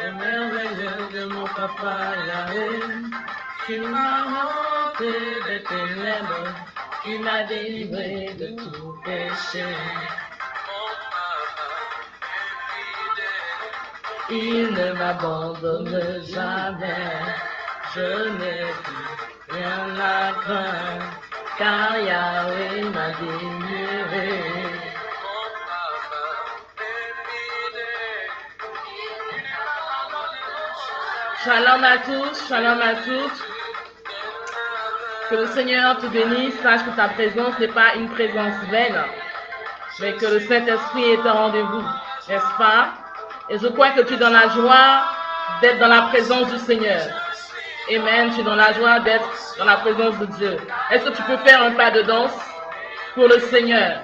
le merveilleux de mon papa Yahweh. Tu m'as rentré des ténèbres, tu m'as délivré de tout péché. Il ne m'abandonne jamais, je n'ai plus rien à craindre, car Yahweh m'a délivré. Shalom à tous, shalom à toutes. Que le Seigneur te bénisse, sache que ta présence n'est pas une présence vaine, mais que le Saint-Esprit est un rendez-vous, n'est-ce pas? Et je crois que tu es dans la joie d'être dans la présence du Seigneur. Amen, tu es dans la joie d'être dans la présence de Dieu. Est-ce que tu peux faire un pas de danse pour le Seigneur?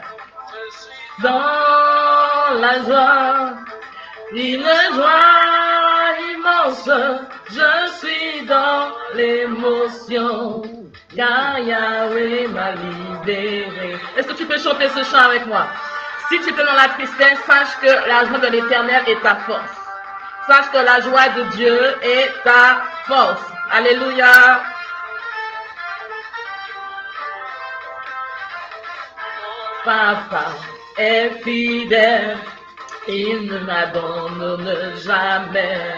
Dans la joie, une joie immense, je suis dans l'émotion, car Yahweh m'a libéré. Est-ce que tu peux chanter ce chant avec moi? Si tu es dans la tristesse, sache que la joie de l'Éternel est ta force. Sache que la joie de Dieu est ta force. Alléluia. Papa est fidèle, il ne m'abandonne jamais.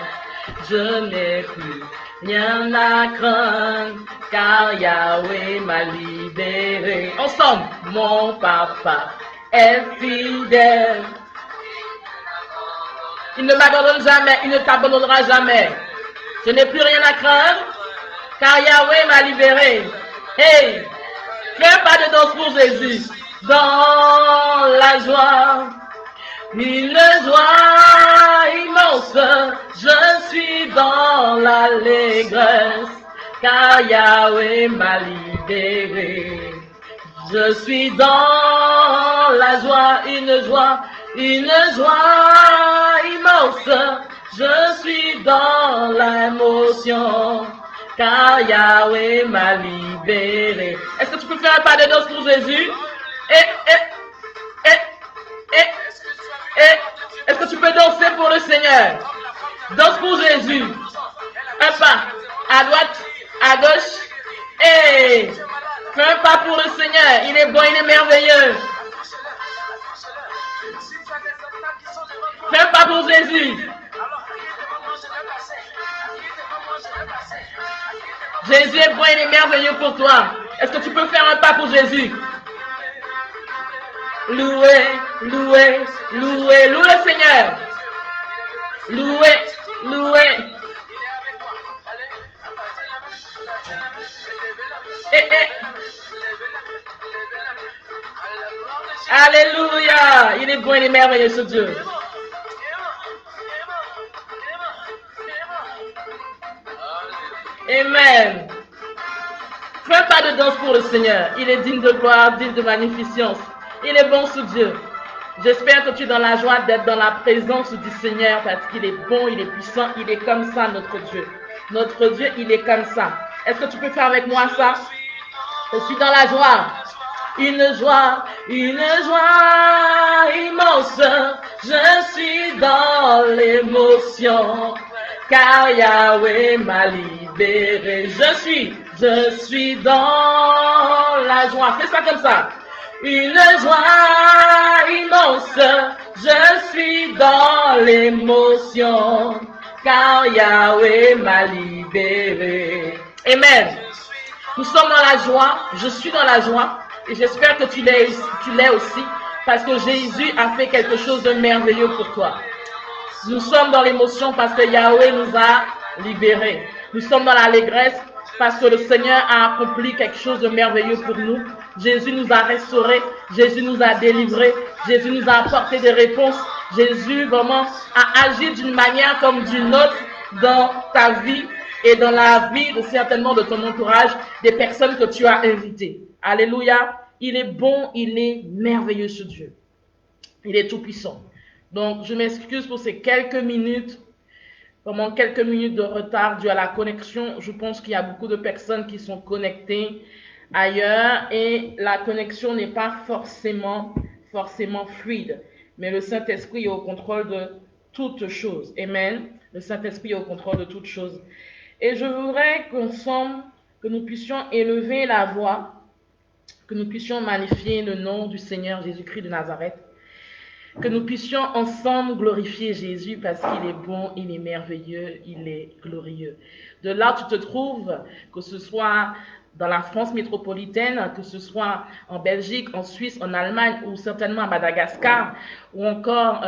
Je n'ai plus rien à craindre, car Yahweh m'a libéré. Ensemble, mon papa est fidèle. Il ne m'abandonne jamais, il ne t'abandonnera jamais. Je n'ai plus rien à craindre, car Yahweh m'a libéré. Hey, fais pas de danse pour Jésus. Dans la joie, une joie immense, je suis dans l'allégresse, car Yahweh m'a libéré. Je suis dans la joie immense, je suis dans l'émotion, car Yahweh m'a libéré. Est-ce que tu peux faire un pas de danse pour Jésus? Est-ce que tu peux danser pour le Seigneur? Danse pour Jésus. Un pas à droite, à gauche. Et fais un pas pour le Seigneur. Il est bon, il est merveilleux. Fais un pas pour Jésus. Jésus est bon, il est merveilleux pour toi. Est-ce que tu peux faire un pas pour Jésus? Louez, louez, louez, louez le Seigneur. Louez, louez. Alléluia. Il est bon, il est merveilleux ce Dieu. Amen. Fais pas de danse pour le Seigneur. Il est digne de gloire, digne de magnificence. Il est bon ce Dieu. J'espère que tu es dans la joie d'être dans la présence du Seigneur parce qu'il est bon, il est puissant, il est comme ça notre Dieu. Notre Dieu, il est comme ça. Est-ce que tu peux faire avec moi ça? Je suis dans la joie. Une joie immense. Je suis dans l'émotion, car Yahweh m'a libéré. Je suis dans la joie. Fais ça comme ça. Une joie immense, je suis dans l'émotion, car Yahweh m'a libéré. Amen. Nous sommes dans la joie, je suis dans la joie, et j'espère que tu l'es aussi, parce que Jésus a fait quelque chose de merveilleux pour toi. Nous sommes dans l'émotion parce que Yahweh nous a libérés. Nous sommes dans l'allégresse parce que le Seigneur a accompli quelque chose de merveilleux pour nous. Jésus nous a restaurés, Jésus nous a délivrés, Jésus nous a apporté des réponses. Jésus vraiment a agi d'une manière comme d'une autre dans ta vie et dans la vie de certainement de ton entourage, des personnes que tu as invitées. Alléluia. Il est bon, il est merveilleux ce Dieu. Il est tout puissant. Donc je m'excuse pour ces quelques minutes. Vraiment quelques minutes de retard dû à la connexion. Je pense qu'il y a beaucoup de personnes qui sont connectées ailleurs et la connexion n'est pas forcément fluide. Mais le Saint-Esprit est au contrôle toutes choses. Amen. Le Saint-Esprit est au contrôle de toutes choses. Et je voudrais qu'ensemble, que nous puissions élever la voix, que nous puissions magnifier le nom du Seigneur Jésus-Christ de Nazareth, que nous puissions ensemble glorifier Jésus parce qu'il est bon, il est merveilleux, il est glorieux. De là où tu te trouves, que ce soit dans la France métropolitaine, que ce soit en Belgique, en Suisse, en Allemagne ou certainement à Madagascar, ou encore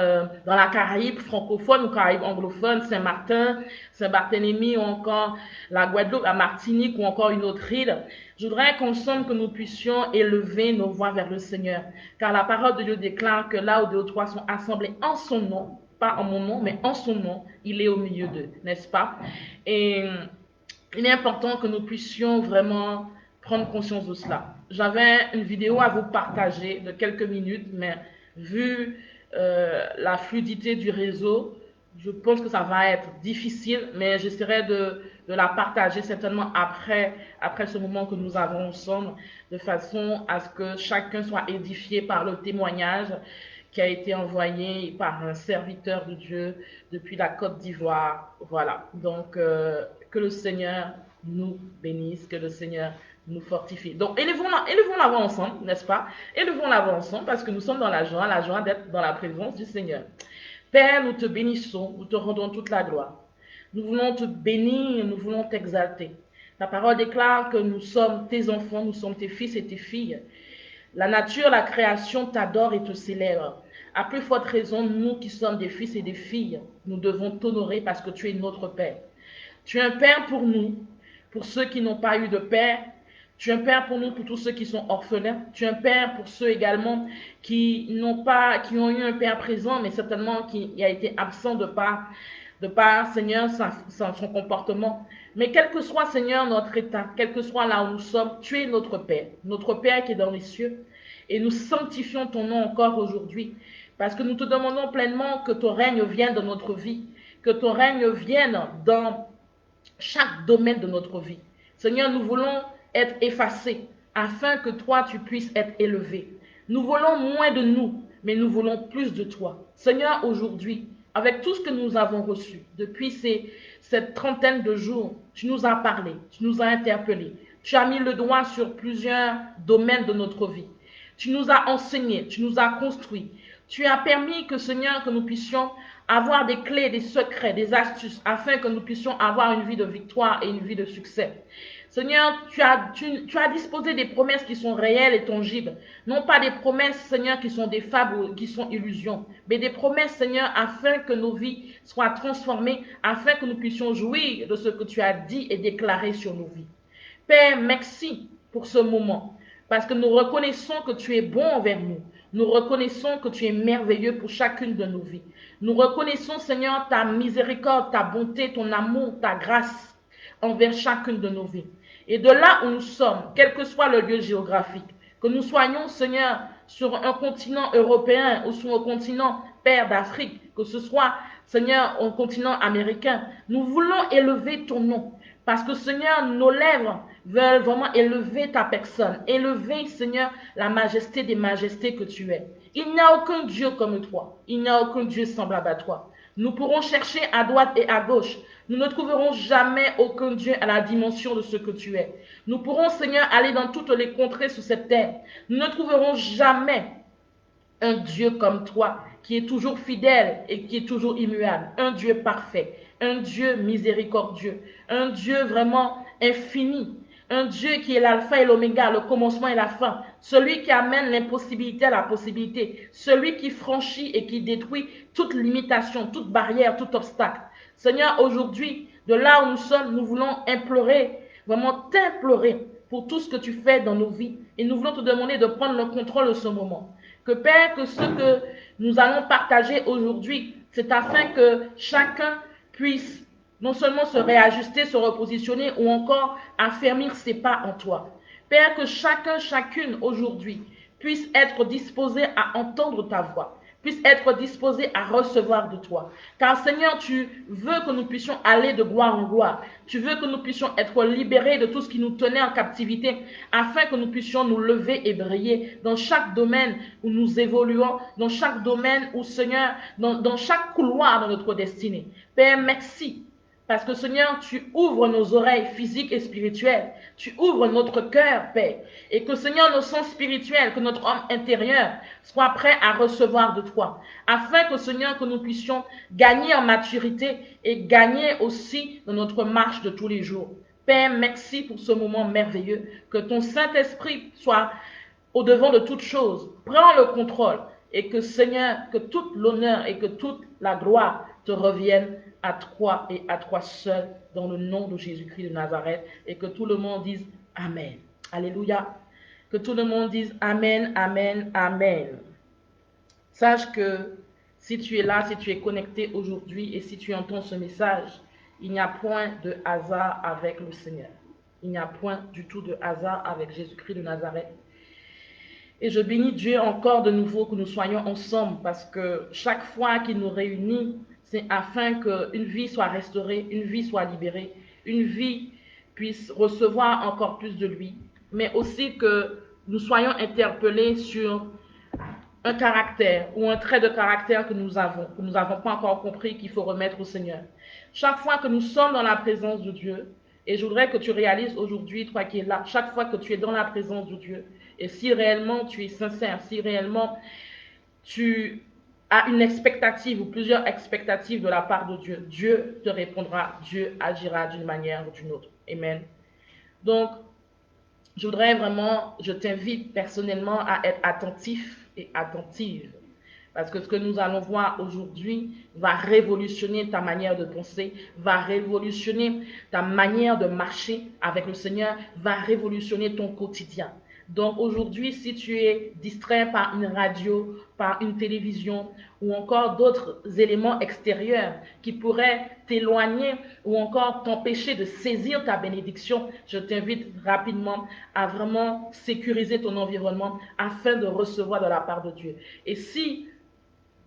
dans la Caraïbe francophone ou Caraïbe anglophone, Saint-Martin, Saint-Barthélemy ou encore la Guadeloupe, la Martinique ou encore une autre île, je voudrais qu'ensemble que nous puissions élever nos voix vers le Seigneur. Car la parole de Dieu déclare que là où deux ou trois sont assemblés en son nom, pas en mon nom, mais en son nom, il est au milieu d'eux, n'est-ce pas? Et il est important que nous puissions vraiment prendre conscience de cela. J'avais une vidéo à vous partager de quelques minutes, mais vu la fluidité du réseau, je pense que ça va être difficile, mais j'essaierai de la partager certainement après ce moment que nous avons ensemble, de façon à ce que chacun soit édifié par le témoignage qui a été envoyé par un serviteur de Dieu depuis la Côte d'Ivoire. Voilà, donc que le Seigneur nous bénisse, que le Seigneur nous fortifie. Donc élevons la voix ensemble, n'est-ce pas? Élevons la voix ensemble parce que nous sommes dans la joie d'être dans la présence du Seigneur. Père, nous te bénissons, nous te rendons toute la gloire. Nous voulons te bénir, nous voulons t'exalter. Ta parole déclare que nous sommes tes enfants, nous sommes tes fils et tes filles. La nature, la création t'adore et te célèbre. À plus forte raison, nous qui sommes des fils et des filles, nous devons t'honorer parce que tu es notre Père. Tu es un Père pour nous, pour ceux qui n'ont pas eu de Père. Tu es un Père pour nous, pour tous ceux qui sont orphelins. Tu es un Père pour ceux également qui ont eu un Père présent, mais certainement qui a été absent de par Seigneur, son comportement. Mais quel que soit, Seigneur, notre état, quel que soit là où nous sommes, tu es notre Père qui est dans les cieux. Et nous sanctifions ton nom encore aujourd'hui, parce que nous te demandons pleinement que ton règne vienne dans notre vie, que ton règne vienne dans chaque domaine de notre vie. Seigneur, nous voulons être effacés, afin que toi, tu puisses être élevé. Nous voulons moins de nous, mais nous voulons plus de toi. Seigneur, aujourd'hui, avec tout ce que nous avons reçu depuis cette trentaine de jours, tu nous as parlé, tu nous as interpellés, tu as mis le doigt sur plusieurs domaines de notre vie. Tu nous as enseigné, tu nous as construit. Tu as permis que, Seigneur, que nous puissions avoir des clés, des secrets, des astuces, afin que nous puissions avoir une vie de victoire et une vie de succès. Seigneur, tu as disposé des promesses qui sont réelles et tangibles. Non pas des promesses, Seigneur, qui sont des fables ou qui sont illusions, mais des promesses, Seigneur, afin que nos vies soient transformées, afin que nous puissions jouir de ce que tu as dit et déclaré sur nos vies. Père, merci pour ce moment, parce que nous reconnaissons que tu es bon envers nous. Nous reconnaissons que tu es merveilleux pour chacune de nos vies. Nous reconnaissons, Seigneur, ta miséricorde, ta bonté, ton amour, ta grâce envers chacune de nos vies. Et de là où nous sommes, quel que soit le lieu géographique, que nous soyons, Seigneur, sur un continent européen ou sur un continent, Père d'Afrique, que ce soit, Seigneur, au continent américain, nous voulons élever ton nom. Parce que, Seigneur, nos lèvres veulent vraiment élever ta personne, élever, Seigneur, la majesté des majestés que tu es. Il n'y a aucun Dieu comme toi. Il n'y a aucun Dieu semblable à toi. Nous pourrons chercher à droite et à gauche. Nous ne trouverons jamais aucun Dieu à la dimension de ce que tu es. Nous pourrons, Seigneur, aller dans toutes les contrées sur cette terre. Nous ne trouverons jamais un Dieu comme toi, qui est toujours fidèle et qui est toujours immuable. Un Dieu parfait, un Dieu miséricordieux, un Dieu vraiment infini. Un Dieu qui est l'alpha et l'oméga, le commencement et la fin. Celui qui amène l'impossibilité à la possibilité. Celui qui franchit et qui détruit toute limitation, toute barrière, tout obstacle. Seigneur, aujourd'hui, de là où nous sommes, nous voulons implorer, vraiment t'implorer pour tout ce que tu fais dans nos vies. Et nous voulons te demander de prendre le contrôle de ce moment. Que Père, que ce que nous allons partager aujourd'hui, c'est afin que chacun puisse non seulement se réajuster, se repositionner ou encore affermir ses pas en toi. Père, que chacun, chacune aujourd'hui puisse être disposé à entendre ta voix. puisse être disposés à recevoir de toi. Car Seigneur, tu veux que nous puissions aller de gloire en gloire. Tu veux que nous puissions être libérés de tout ce qui nous tenait en captivité, afin que nous puissions nous lever et briller dans chaque domaine où nous évoluons, dans chaque domaine où, Seigneur, dans chaque couloir de notre destinée. Père, merci. Parce que Seigneur, tu ouvres nos oreilles physiques et spirituelles. Tu ouvres notre cœur, Père. Et que Seigneur, nos sens spirituels, que notre homme intérieur soit prêt à recevoir de toi. Afin que Seigneur, que nous puissions gagner en maturité et gagner aussi dans notre marche de tous les jours. Père, merci pour ce moment merveilleux. Que ton Saint-Esprit soit au-devant de toutes choses. Prends le contrôle. Et que Seigneur, que toute l'honneur et que toute la gloire te reviennent à toi et à toi seul, dans le nom de Jésus-Christ de Nazareth, et que tout le monde dise Amen. Alléluia. Que tout le monde dise Amen, Amen, Amen. Sache que si tu es là, si tu es connecté aujourd'hui et si tu entends ce message, il n'y a point de hasard avec le Seigneur. Il n'y a point du tout de hasard avec Jésus-Christ de Nazareth. Et je bénis Dieu encore de nouveau que nous soyons ensemble, parce que chaque fois qu'il nous réunit, c'est afin qu'une vie soit restaurée, une vie soit libérée, une vie puisse recevoir encore plus de lui, mais aussi que nous soyons interpellés sur un caractère ou un trait de caractère que nous n'avons pas encore compris, qu'il faut remettre au Seigneur. Chaque fois que nous sommes dans la présence de Dieu, et je voudrais que tu réalises aujourd'hui, toi qui es là, chaque fois que tu es dans la présence de Dieu, et si réellement tu es sincère, si réellement tu as une expectative ou plusieurs expectatives de la part de Dieu, Dieu te répondra, Dieu agira d'une manière ou d'une autre. Amen. Donc, je voudrais vraiment, je t'invite personnellement à être attentif et attentive. Parce que ce que nous allons voir aujourd'hui va révolutionner ta manière de penser, va révolutionner ta manière de marcher avec le Seigneur, va révolutionner ton quotidien. Donc aujourd'hui, si tu es distrait par une radio, par une télévision ou encore d'autres éléments extérieurs qui pourraient t'éloigner ou encore t'empêcher de saisir ta bénédiction, je t'invite rapidement à vraiment sécuriser ton environnement afin de recevoir de la part de Dieu. Et si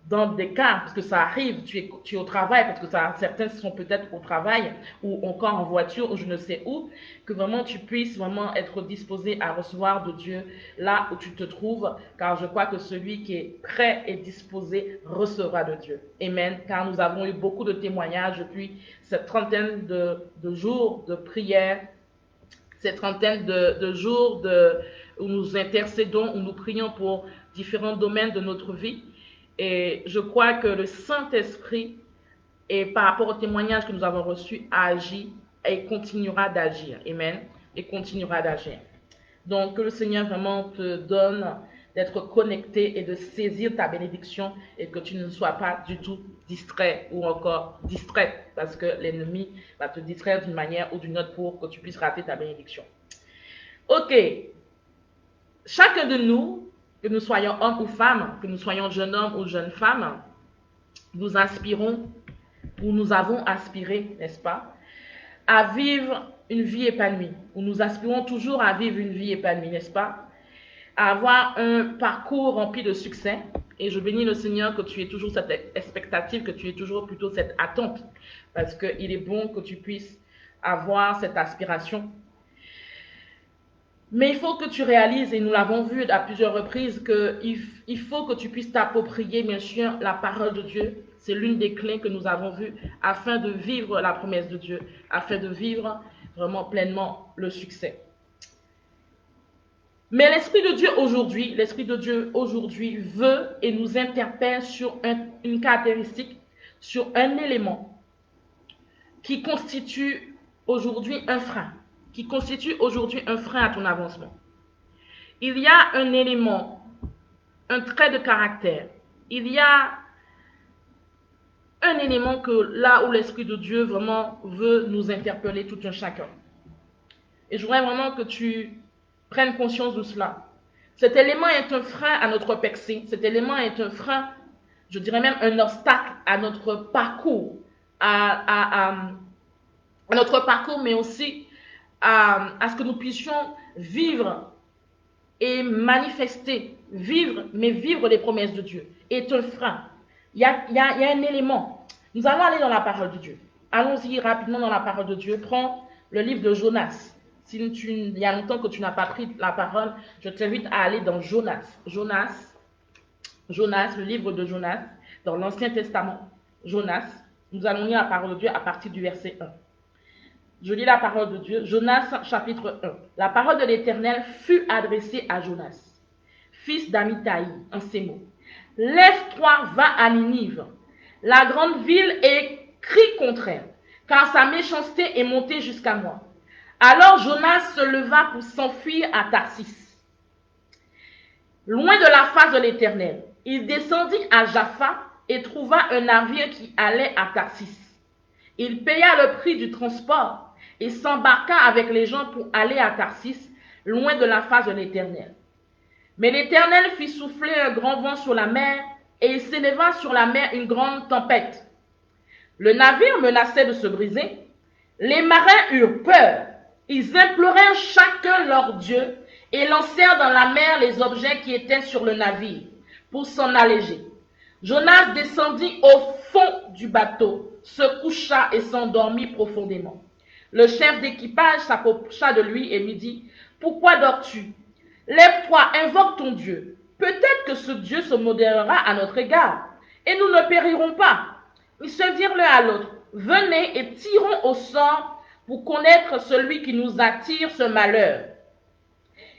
dans des cas, parce que ça arrive, tu es au travail, parce que certains sont peut-être au travail ou encore en voiture ou je ne sais où, que vraiment tu puisses vraiment être disposé à recevoir de Dieu là où tu te trouves, car je crois que celui qui est prêt et disposé recevra de Dieu. Amen. Car nous avons eu beaucoup de témoignages depuis cette trentaine de jours de prière, cette trentaine de jours où nous intercédons, où nous prions pour différents domaines de notre vie. Et je crois que le Saint-Esprit, et par rapport au témoignage que nous avons reçu, a agi et continuera d'agir. Amen. Et continuera d'agir. Donc, que le Seigneur vraiment te donne d'être connecté et de saisir ta bénédiction et que tu ne sois pas du tout distrait ou encore distraite parce que l'ennemi va te distraire d'une manière ou d'une autre pour que tu puisses rater ta bénédiction. Ok. Chacun de nous, que nous soyons hommes ou femmes, que nous soyons jeunes hommes ou jeunes femmes, nous aspirons, ou nous avons aspiré, n'est-ce pas, à vivre une vie épanouie, ou nous aspirons toujours à vivre une vie épanouie, n'est-ce pas, à avoir un parcours rempli de succès. Et je bénis le Seigneur que tu aies toujours cette expectative, que tu aies toujours plutôt cette attente, parce qu'il est bon que tu puisses avoir cette aspiration. Mais il faut que tu réalises, et nous l'avons vu à plusieurs reprises, qu'il faut que tu puisses t'approprier, bien sûr, la parole de Dieu. C'est l'une des clés que nous avons vues afin de vivre la promesse de Dieu, afin de vivre vraiment pleinement le succès. Mais l'Esprit de Dieu aujourd'hui veut et nous interpelle sur une caractéristique, sur un élément qui constitue aujourd'hui un frein. Qui constitue aujourd'hui un frein à ton avancement. Il y a un élément, un trait de caractère. Il y a un élément que là où l'Esprit de Dieu vraiment veut nous interpeller tout un chacun. Et je voudrais vraiment que tu prennes conscience de cela. Cet élément est un frein à notre percée. Cet élément est un frein, je dirais même un obstacle à notre parcours, à notre parcours, mais aussi à ce que nous puissions vivre et manifester, vivre les promesses de Dieu. est un frein. Il y a un élément. Nous allons aller dans la parole de Dieu. Allons-y rapidement dans la parole de Dieu. Prends le livre de Jonas. Il y a longtemps que tu n'as pas pris la parole, je t'invite à aller dans Jonas. Jonas, le livre de Jonas, dans l'Ancien Testament. Jonas, nous allons lire la parole de Dieu à partir du verset 1. Je lis la parole de Dieu. Jonas, chapitre 1. La parole de l'Éternel fut adressée à Jonas, fils d'Amittai, en ces mots. Lève-toi, va à Ninive, la grande ville, et crie contre elle, car sa méchanceté est montée jusqu'à moi. Alors Jonas se leva pour s'enfuir à Tarsis, loin de la face de l'Éternel. Il descendit à Jaffa et trouva un navire qui allait à Tarsis. Il paya le prix du transport et s'embarqua avec les gens pour aller à Tarsis, loin de la face de l'Éternel. Mais l'Éternel fit souffler un grand vent sur la mer, et il s'éleva sur la mer une grande tempête. Le navire menaçait de se briser. Les marins eurent peur. Ils implorèrent chacun leur Dieu et lancèrent dans la mer les objets qui étaient sur le navire pour s'en alléger. Jonas descendit au fond du bateau, se coucha et s'endormit profondément. Le chef d'équipage s'approcha de lui et lui dit, « Pourquoi dors-tu? Lève-toi, invoque ton Dieu. Peut-être que ce Dieu se modérera à notre égard, et nous ne périrons pas. » Ils se dirent l'un à l'autre, « Venez et tirons au sort pour connaître celui qui nous attire ce malheur. »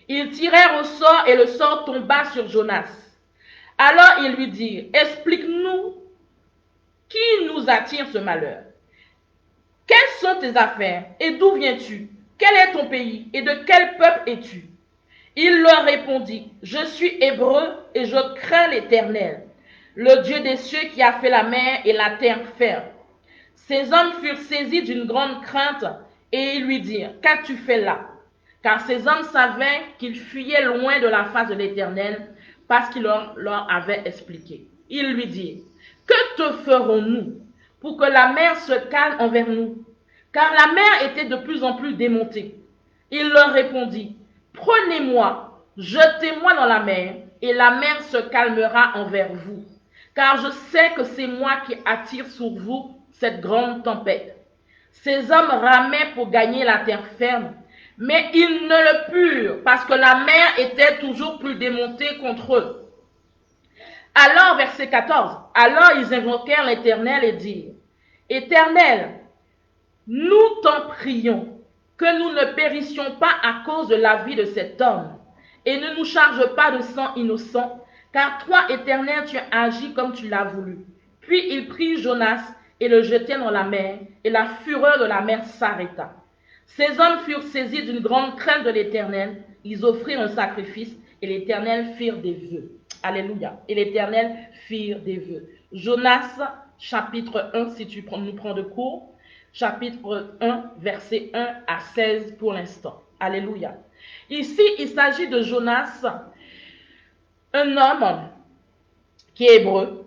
Ils tirèrent au sort et le sort tomba sur Jonas. Alors ils lui dirent, « Explique-nous qui nous attire ce malheur. Quelles sont tes affaires et d'où viens-tu? Quel est ton pays et de quel peuple es-tu? » Il leur répondit, « Je suis hébreu et je crains l'Éternel, le Dieu des cieux qui a fait la mer et la terre ferme. » Ces hommes furent saisis d'une grande crainte et ils lui dirent, « Qu'as-tu fait là? » Car ces hommes savaient qu'ils fuyaient loin de la face de l'Éternel parce qu'il leur avait expliqué. Ils lui dirent, « Que te ferons-nous pour que la mer se calme envers nous? » Car la mer était de plus en plus démontée. Il leur répondit, « Prenez-moi, jetez-moi dans la mer, et la mer se calmera envers vous. Car je sais que c'est moi qui attire sur vous cette grande tempête. » Ces hommes ramaient pour gagner la terre ferme, mais ils ne le purent, parce que la mer était toujours plus démontée contre eux. Alors, verset 14, alors ils invoquèrent l'Éternel et dirent, « Éternel, nous t'en prions, que nous ne périssions pas à cause de la vie de cet homme, et ne nous charge pas de sang innocent, car toi, Éternel, tu as agi comme tu l'as voulu. » Puis il prit Jonas et le jetait dans la mer, et la fureur de la mer s'arrêta. Ces hommes furent saisis d'une grande crainte de l'Éternel, ils offrirent un sacrifice, et l'Éternel firent des vœux. Alléluia. Et l'Éternel firent des vœux. Jonas, chapitre 1, si tu nous prends de cours, chapitre 1, verset 1 à 16 pour l'instant. Alléluia. Ici, il s'agit de Jonas, un homme qui est hébreu,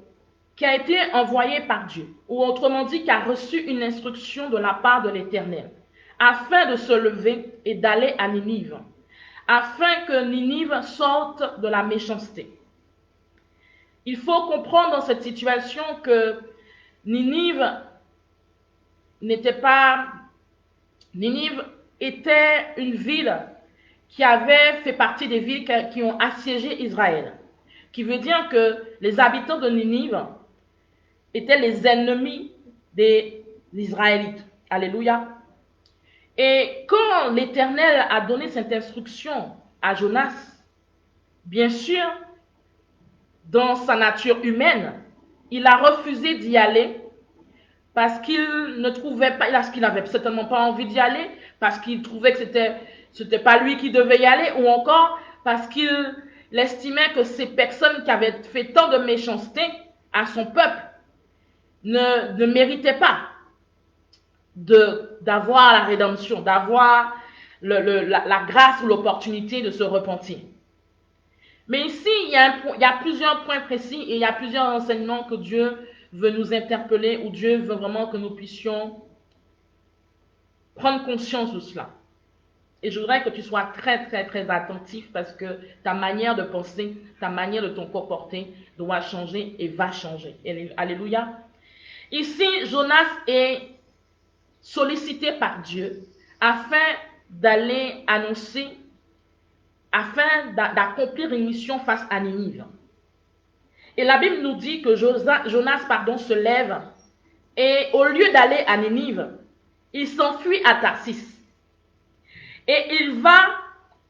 qui a été envoyé par Dieu, ou autrement dit, qui a reçu une instruction de la part de l'Éternel, afin de se lever et d'aller à Ninive, afin que Ninive sorte de la méchanceté. Il faut comprendre dans cette situation que Ninive était une ville qui avait fait partie des villes qui ont assiégé Israël. Qui veut dire que les habitants de Ninive étaient les ennemis des Israélites. Alléluia. Et quand l'Éternel a donné cette instruction à Jonas, bien sûr, dans sa nature humaine, il a refusé d'y aller parce qu'il ne trouvait pas, parce qu'il n'avait certainement pas envie d'y aller, parce qu'il trouvait que c'était pas lui qui devait y aller, ou encore parce qu'il estimait que ces personnes qui avaient fait tant de méchanceté à son peuple ne méritaient pas d'avoir la rédemption, d'avoir la grâce ou l'opportunité de se repentir. Mais ici, il y a plusieurs points précis et il y a plusieurs enseignements que Dieu veut nous interpeller, où Dieu veut vraiment que nous puissions prendre conscience de cela. Et je voudrais que tu sois très, très, très attentif parce que ta manière de penser, ta manière de te comporter doit changer et va changer. Alléluia. Ici, Jonas est sollicité par Dieu afin d'aller annoncer, afin d'accomplir une mission face à Ninive. Et la Bible nous dit que Jonas se lève et au lieu d'aller à Ninive, il s'enfuit à Tarsis. Et il va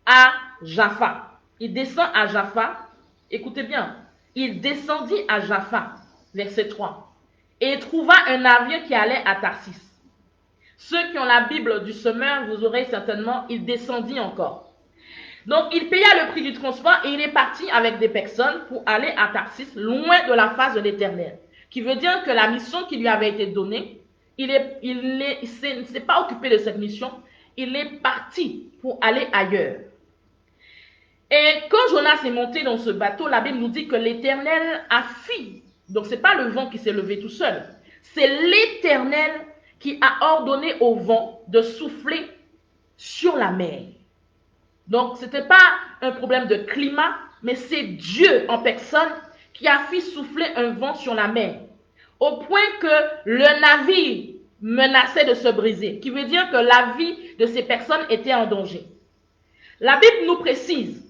à Jaffa. Il descend à Jaffa. Écoutez bien. Il descendit à Jaffa, verset 3. Et trouva un navire qui allait à Tarsis. Ceux qui ont la Bible du semeur, vous aurez certainement, il descendit encore. Donc, il paya le prix du transport et il est parti avec des personnes pour aller à Tarsis, loin de la face de l'Éternel. Qui veut dire que la mission qui lui avait été donnée, il ne s'est pas occupé de cette mission. Il est parti pour aller ailleurs. Et quand Jonas est monté dans ce bateau, la Bible nous dit que l'Éternel a fui. Donc, ce n'est pas le vent qui s'est levé tout seul. C'est l'Éternel qui a ordonné au vent de souffler sur la mer. Donc, ce n'était pas un problème de climat, mais c'est Dieu en personne qui a fait souffler un vent sur la mer. Au point que le navire menaçait de se briser, qui veut dire que la vie de ces personnes était en danger. La Bible nous précise,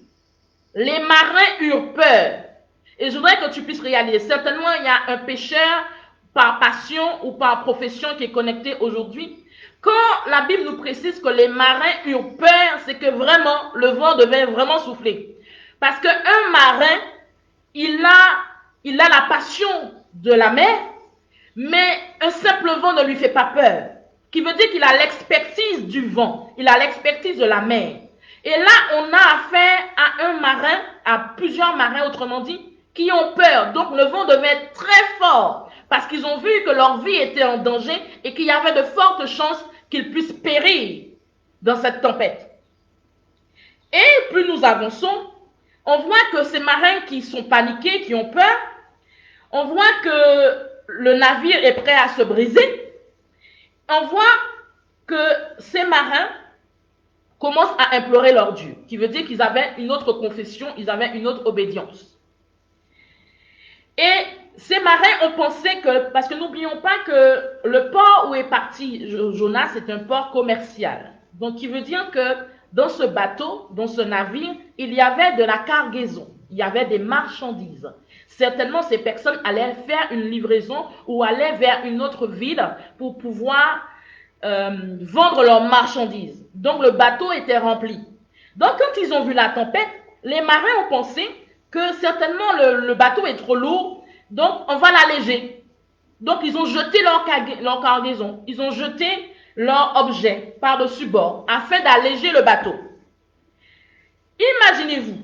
les marins eurent peur. Et je voudrais que tu puisses réaliser, certainement il y a un pêcheur par passion ou par profession qui est connecté aujourd'hui. Quand la Bible nous précise que les marins eurent peur, c'est que vraiment le vent devait vraiment souffler. Parce qu'un marin, il a la passion de la mer, mais un simple vent ne lui fait pas peur. Qui veut dire qu'il a l'expertise du vent, il a l'expertise de la mer. Et là, on a affaire à un marin, à plusieurs marins, autrement dit, qui ont peur. Donc le vent devait être très fort, parce qu'ils ont vu que leur vie était en danger et qu'il y avait de fortes chances qu'ils puissent périr dans cette tempête. Et plus nous avançons, on voit que ces marins qui sont paniqués, qui ont peur, on voit que le navire est prêt à se briser. On voit que ces marins commencent à implorer leur Dieu, qui veut dire qu'ils avaient une autre confession, ils avaient une autre obédience. Et ces marins ont pensé que, parce que n'oublions pas que le port où est parti Jonas, c'est un port commercial. Donc, qui veut dire que dans ce bateau, dans ce navire, il y avait de la cargaison, il y avait des marchandises. Certainement, ces personnes allaient faire une livraison ou allaient vers une autre ville pour pouvoir vendre leurs marchandises. Donc, le bateau était rempli. Donc, quand ils ont vu la tempête, les marins ont pensé que certainement le bateau est trop lourd, donc on va l'alléger. Donc, ils ont jeté leur cargaison, ils ont jeté leurs objets par-dessus bord afin d'alléger le bateau. Imaginez-vous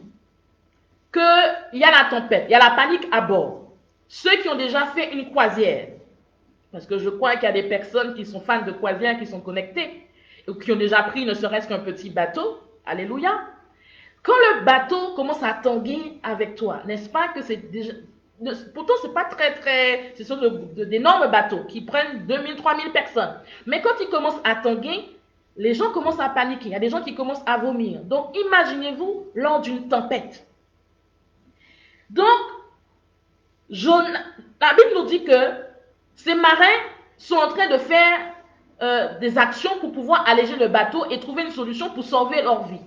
qu'il y a la tempête, il y a la panique à bord. Ceux qui ont déjà fait une croisière, parce que je crois qu'il y a des personnes qui sont fans de croisière, qui sont connectées, ou qui ont déjà pris ne serait-ce qu'un petit bateau, alléluia. Quand le bateau commence à tanguer avec toi, n'est-ce pas que c'est déjà... Pourtant, ce n'est pas très... Ce sont d'énormes bateaux qui prennent 2000, 3000 personnes. Mais quand ils commencent à tanguer, les gens commencent à paniquer. Il y a des gens qui commencent à vomir. Donc, imaginez-vous lors d'une tempête. Donc, la Bible nous dit que ces marins sont en train de faire des actions pour pouvoir alléger le bateau et trouver une solution pour sauver leur vie.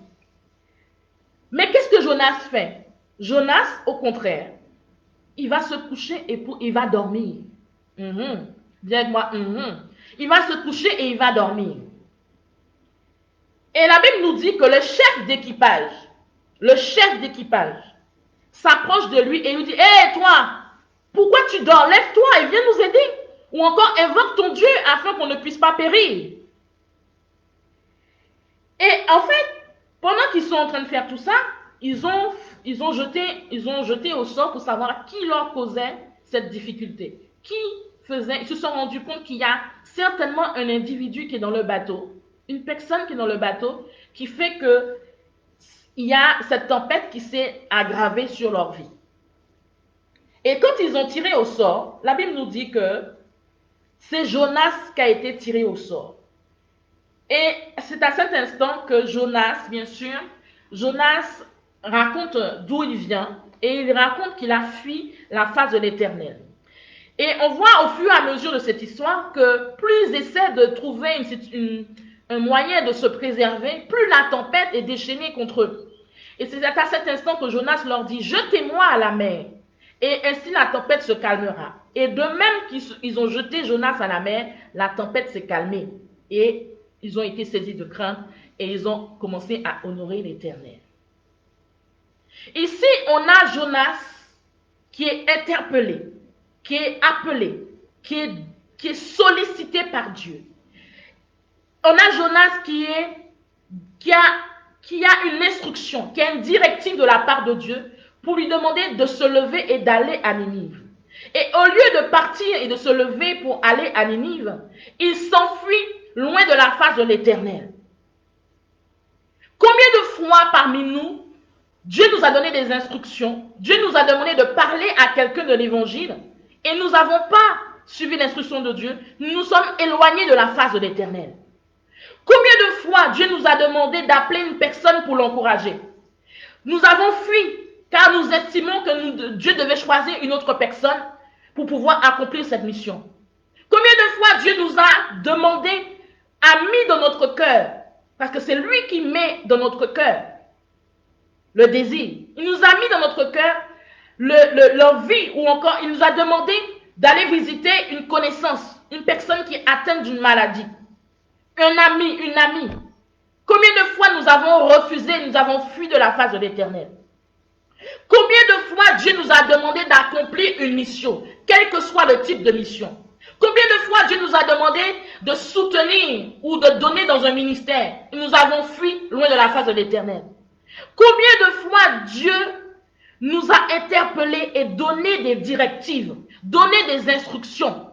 Mais qu'est-ce que Jonas fait? Jonas, au contraire, il va se coucher et il va dormir. Dis avec moi. Il va se coucher et il va dormir. Et la Bible nous dit que le chef d'équipage s'approche de lui et lui dit, hé toi, pourquoi tu dors? Lève-toi et viens nous aider. Ou encore invoque ton Dieu afin qu'on ne puisse pas périr. Et en fait, pendant qu'ils sont en train de faire tout ça, ils ont jeté au sort pour savoir qui leur causait cette difficulté. Ils se sont rendus compte qu'il y a certainement un individu qui est dans le bateau, une personne qui est dans le bateau, qui fait que il y a cette tempête qui s'est aggravée sur leur vie. Et quand ils ont tiré au sort, la Bible nous dit que c'est Jonas qui a été tiré au sort. Et c'est à cet instant que Jonas, bien sûr, Jonas raconte d'où il vient et il raconte qu'il a fui la face de l'Éternel. Et on voit au fur et à mesure de cette histoire que plus ils essaient de trouver un moyen de se préserver, plus la tempête est déchaînée contre eux. Et c'est à cet instant que Jonas leur dit, jetez-moi à la mer, et ainsi la tempête se calmera. Et de même qu'ils ont jeté Jonas à la mer, la tempête s'est calmée. Et ils ont été saisis de crainte et ils ont commencé à honorer l'Éternel. Ici, on a Jonas qui est interpellé, qui est appelé, qui est sollicité par Dieu. On a Jonas qui a une instruction, qui a une directive de la part de Dieu pour lui demander de se lever et d'aller à Ninive. Et au lieu de partir et de se lever pour aller à Ninive, il s'enfuit loin de la face de l'Éternel. Combien de fois parmi nous, Dieu nous a donné des instructions, Dieu nous a demandé de parler à quelqu'un de l'Évangile, et nous n'avons pas suivi l'instruction de Dieu, nous nous sommes éloignés de la face de l'Éternel. Combien de fois Dieu nous a demandé d'appeler une personne pour l'encourager? Nous avons fui, car nous estimons que Dieu devait choisir une autre personne pour pouvoir accomplir cette mission. Combien de fois Dieu nous a demandé, a mis dans notre cœur, parce que c'est lui qui met dans notre cœur le désir. Il nous a mis dans notre cœur l'envie, ou encore il nous a demandé d'aller visiter une connaissance, une personne qui est atteinte d'une maladie, un ami, une amie. Combien de fois nous avons refusé, nous avons fui de la face de l'Éternel? Combien de fois Dieu nous a demandé d'accomplir une mission, quel que soit le type de mission? Combien de fois Dieu nous a demandé de soutenir ou de donner dans un ministère et nous avons fui loin de la face de l'Éternel? Combien de fois Dieu nous a interpellés et donné des directives, donné des instructions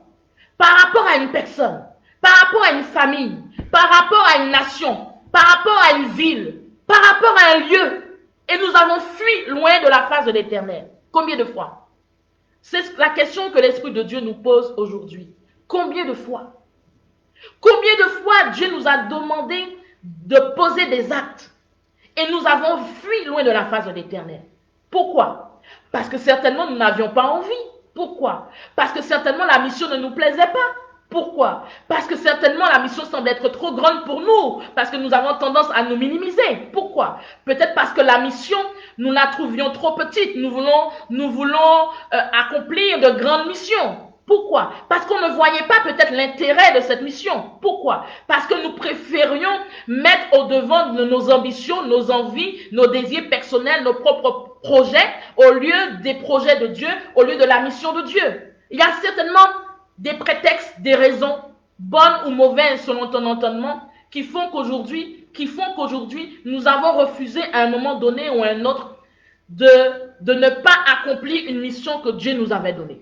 par rapport à une personne, par rapport à une famille, par rapport à une nation, par rapport à une ville, par rapport à un lieu, et nous avons fui loin de la face de l'Éternel? Combien de fois? C'est la question que l'Esprit de Dieu nous pose aujourd'hui. Combien de fois? Combien de fois Dieu nous a demandé de poser des actes et nous avons fui loin de la face de l'Éternel? Pourquoi? Parce que certainement nous n'avions pas envie. Pourquoi? Parce que certainement la mission ne nous plaisait pas. Pourquoi? Parce que certainement la mission semble être trop grande pour nous, parce que nous avons tendance à nous minimiser. Pourquoi? Peut-être parce que la mission, nous la trouvions trop petite. Nous voulons accomplir de grandes missions. Pourquoi? Parce qu'on ne voyait pas peut-être l'intérêt de cette mission. Pourquoi? Parce que nous préférions mettre au devant de nos ambitions, nos envies, nos désirs personnels, nos propres projets, au lieu des projets de Dieu, au lieu de la mission de Dieu. Il y a certainement des prétextes, des raisons, bonnes ou mauvaises selon ton entendement, qui font qu'aujourd'hui, nous avons refusé à un moment donné ou à un autre de ne pas accomplir une mission que Dieu nous avait donnée.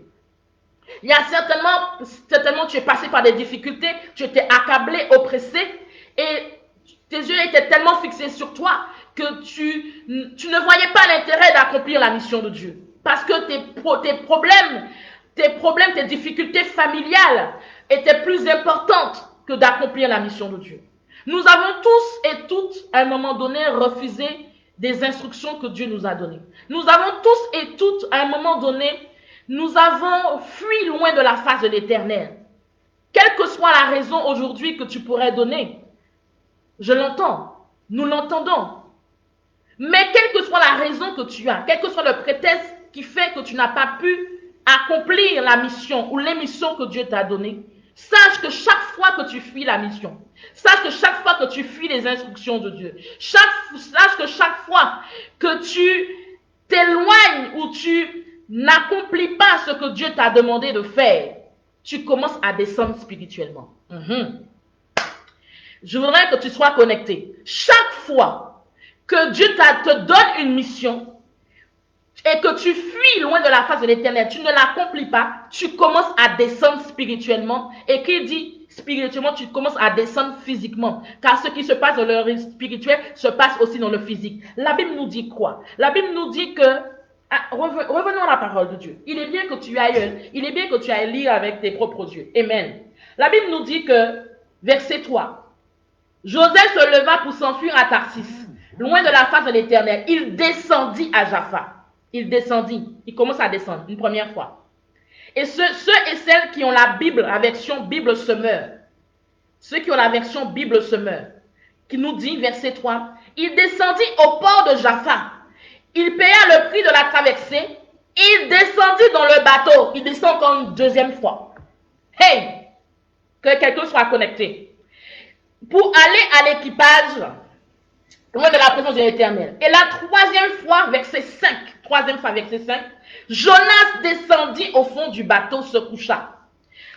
Il y a certainement tu es passé par des difficultés, tu étais accablé, oppressé, et tes yeux étaient tellement fixés sur toi que tu ne voyais pas l'intérêt d'accomplir la mission de Dieu. Parce que tes problèmes, tes difficultés familiales étaient plus importantes que d'accomplir la mission de Dieu. Nous avons tous et toutes, à un moment donné, refusé des instructions que Dieu nous a données. Nous avons tous et toutes, à un moment donné, nous avons fui loin de la face de l'Éternel. Quelle que soit la raison aujourd'hui que tu pourrais donner, je l'entends, nous l'entendons. Mais quelle que soit la raison que tu as, quel que soit le prétexte qui fait que tu n'as pas pu accomplir la mission ou les missions que Dieu t'a données, sache que chaque fois que tu fuis la mission, sache que chaque fois que tu fuis les instructions de Dieu, sache que chaque fois que tu t'éloignes ou tu n'accomplis pas ce que Dieu t'a demandé de faire, tu commences à descendre spirituellement. Je voudrais que tu sois connecté. Chaque fois que Dieu te donne une mission et que tu fuis loin de la face de l'Éternel, tu ne l'accomplis pas, tu commences à descendre spirituellement. Et qui dit spirituellement, tu commences à descendre physiquement. Car ce qui se passe dans le spirituel se passe aussi dans le physique. La Bible nous dit quoi? La Bible nous dit que revenons à la parole de Dieu. Il est bien que tu ailles lire avec tes propres yeux. Amen. La Bible nous dit que, verset 3, Joseph se leva pour s'enfuir à Tarsis, loin de la face de l'Éternel. Il descendit à Jaffa. Il descendit. Il commence à descendre une première fois. Et ceux et celles qui ont la Bible, la version Bible Semeur, ceux qui ont la version Bible Semeur, qui nous dit, verset 3, il descendit au port de Jaffa. Il paya le prix de la traversée. Il descendit dans le bateau. Il descend encore une deuxième fois. Hey! Que quelqu'un soit connecté. Pour aller à l'équipage, loin de la présence de l'Éternel. Et la troisième fois, verset 5. Troisième fois, verset 5. Jonas descendit au fond du bateau, se coucha.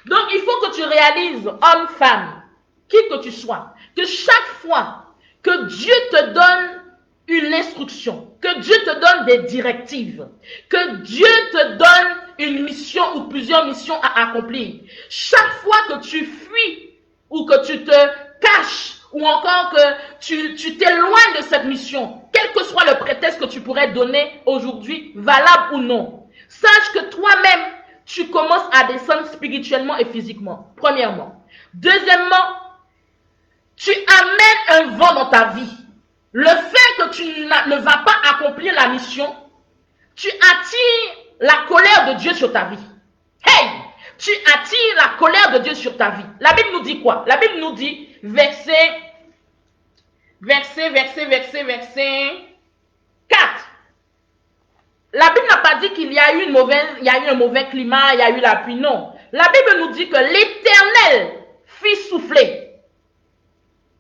Donc, il faut que tu réalises, homme, femme, qui que tu sois, que chaque fois que Dieu te donne une instruction, que Dieu te donne des directives, que Dieu te donne une mission ou plusieurs missions à accomplir, chaque fois que tu fuis ou que tu te caches ou encore que tu t'éloignes de cette mission, quel que soit le prétexte que tu pourrais donner aujourd'hui, valable ou non, sache que toi-même, tu commences à descendre spirituellement et physiquement, premièrement. Deuxièmement, tu amènes un vent dans ta vie. Le fait que tu ne vas pas accomplir la mission, tu attires la colère de Dieu sur ta vie. Hey! Tu attires la colère de Dieu sur ta vie. La Bible nous dit quoi? La Bible nous dit, verset 4. La Bible n'a pas dit qu'il y a eu un mauvais climat, il y a eu la pluie. Non. La Bible nous dit que l'Éternel fit souffler.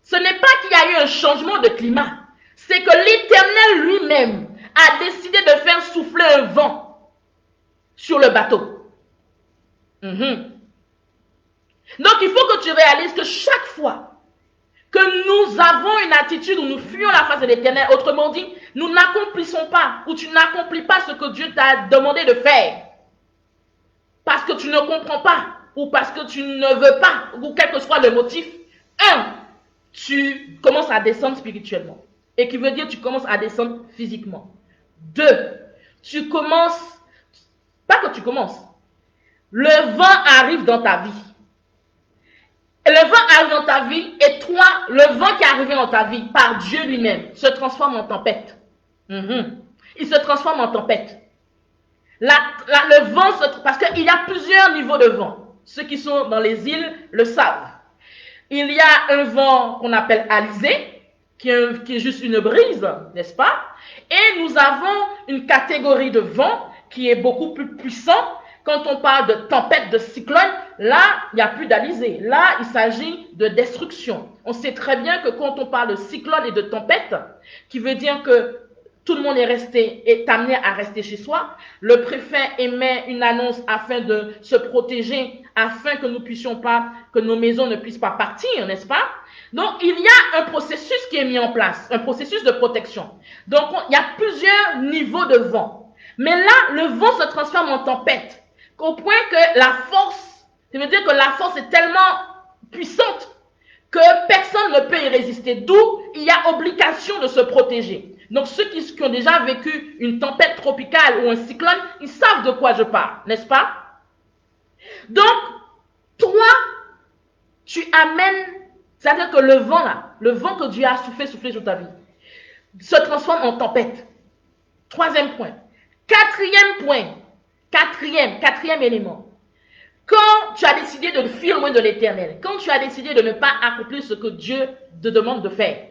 Ce n'est pas qu'il y a eu un changement de climat. C'est que l'Éternel lui-même a décidé de faire souffler un vent sur le bateau. Donc, il faut que tu réalises que chaque fois que nous avons une attitude où nous fuyons la face de l'Éternel, autrement dit, nous n'accomplissons pas ou tu n'accomplis pas ce que Dieu t'a demandé de faire parce que tu ne comprends pas ou parce que tu ne veux pas ou quel que soit le motif, tu commences à descendre spirituellement. Et qui veut dire tu commences à descendre physiquement. 2, le vent arrive dans ta vie. Et le vent arrive dans ta vie et toi, le vent qui est arrivé dans ta vie par Dieu lui-même se transforme en tempête. Il se transforme en tempête. Le vent, parce qu'il y a plusieurs niveaux de vent. Ceux qui sont dans les îles le savent. Il y a un vent qu'on appelle alizé, qui est juste une brise, n'est-ce pas? Et nous avons une catégorie de vent qui est beaucoup plus puissant. Quand on parle de tempête, de cyclone, là, il n'y a plus d'alizé. Là, il s'agit de destruction. On sait très bien que quand on parle de cyclone et de tempête, qui veut dire que tout le monde est amené à rester chez soi. Le préfet émet une annonce afin de se protéger, afin que nous puissions pas, que nos maisons ne puissent pas partir, n'est-ce pas? Donc, il y a un processus qui est mis en place, un processus de protection. Donc, il y a plusieurs niveaux de vent. Mais là, le vent se transforme en tempête, au point que la force, ça veut dire que la force est tellement puissante que personne ne peut y résister. D'où il y a obligation de se protéger. Donc, ceux qui ont déjà vécu une tempête tropicale ou un cyclone, ils savent de quoi je parle, n'est-ce pas? Donc, toi, tu amènes, c'est-à-dire que le vent là, le vent que Dieu a soufflé sur ta vie, se transforme en tempête. Troisième point. Quatrième élément. Quand tu as décidé de fuir loin de l'Éternel, quand tu as décidé de ne pas accomplir ce que Dieu te demande de faire,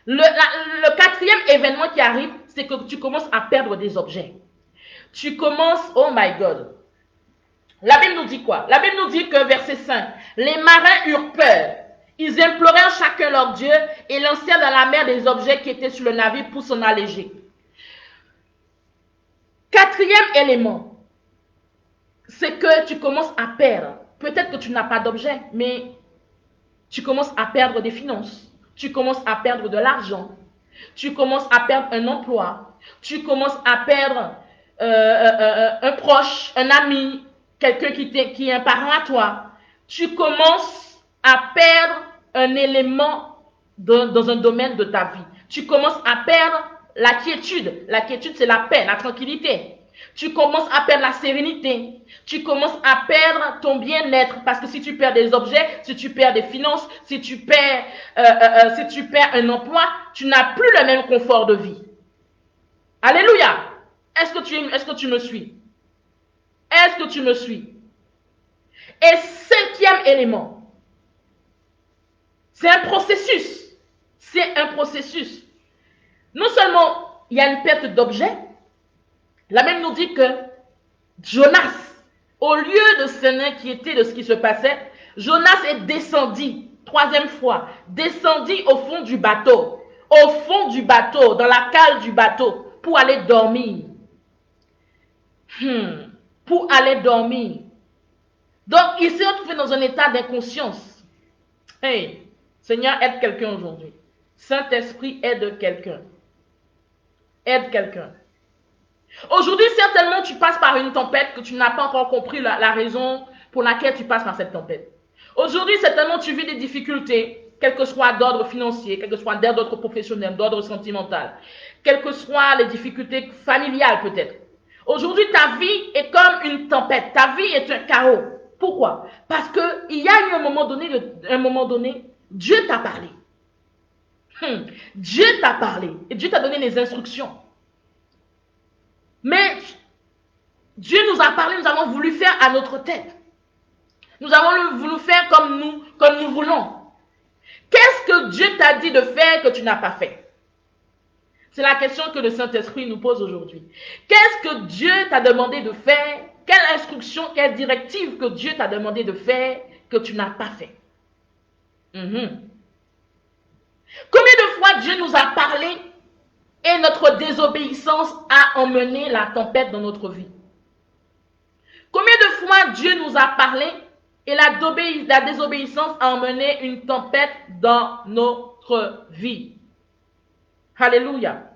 le quatrième événement qui arrive, c'est que tu commences à perdre des objets. Tu commences, oh my God. La Bible nous dit quoi? La Bible nous dit que, verset 5, les marins eurent peur. Ils implorèrent chacun leur Dieu et lancèrent dans la mer des objets qui étaient sur le navire pour s'en alléger. Quatrième élément, c'est que tu commences à perdre. Peut-être que tu n'as pas d'objet, mais tu commences à perdre des finances. Tu commences à perdre de l'argent. Tu commences à perdre un emploi. Tu commences à perdre un proche, un ami, quelqu'un qui est un parent à toi. Tu commences à perdre un élément dans un domaine de ta vie. Tu commences à perdre la quiétude. La quiétude, c'est la paix, la tranquillité. Tu commences à perdre la sérénité. Tu commences à perdre ton bien-être. Parce que si tu perds des objets, si tu perds des finances, si tu perds un emploi, tu n'as plus le même confort de vie. Alléluia. Est-ce que tu me suis? Est-ce que tu me suis? Et cinquième élément, c'est un processus. C'est un processus. Non seulement il y a une perte d'objets, la Bible nous dit que Jonas, au lieu de s'inquiéter de ce qui se passait, Jonas est descendu, troisième fois, descendu au fond du bateau, dans la cale du bateau, pour aller dormir. Pour aller dormir. Donc, il s'est retrouvé dans un état d'inconscience. Hey, Seigneur, aide quelqu'un aujourd'hui. Saint-Esprit, aide quelqu'un. Aide quelqu'un. Aujourd'hui, certainement, tu passes par une tempête que tu n'as pas encore compris la raison pour laquelle tu passes par cette tempête. Aujourd'hui, certainement, tu vis des difficultés, quel que soit d'ordre financier, quel que soit d'ordre professionnel, d'ordre sentimental, quelles que soient les difficultés familiales peut-être. Aujourd'hui, ta vie est comme une tempête. Ta vie est un chaos. Pourquoi? Parce qu'il y a eu un moment donné, Dieu t'a parlé. Dieu t'a parlé. Et Dieu t'a donné les instructions. Mais Dieu nous a parlé, nous avons voulu faire à notre tête. Nous avons voulu faire comme nous voulons. Qu'est-ce que Dieu t'a dit de faire que tu n'as pas fait? C'est la question que le Saint-Esprit nous pose aujourd'hui. Qu'est-ce que Dieu t'a demandé de faire? Quelle instruction, quelle directive que Dieu t'a demandé de faire que tu n'as pas fait? Combien de fois Dieu nous a parlé et notre désobéissance a emmené la tempête dans notre vie? Combien de fois Dieu nous a parlé et la désobéissance a emmené une tempête dans notre vie? Alléluia.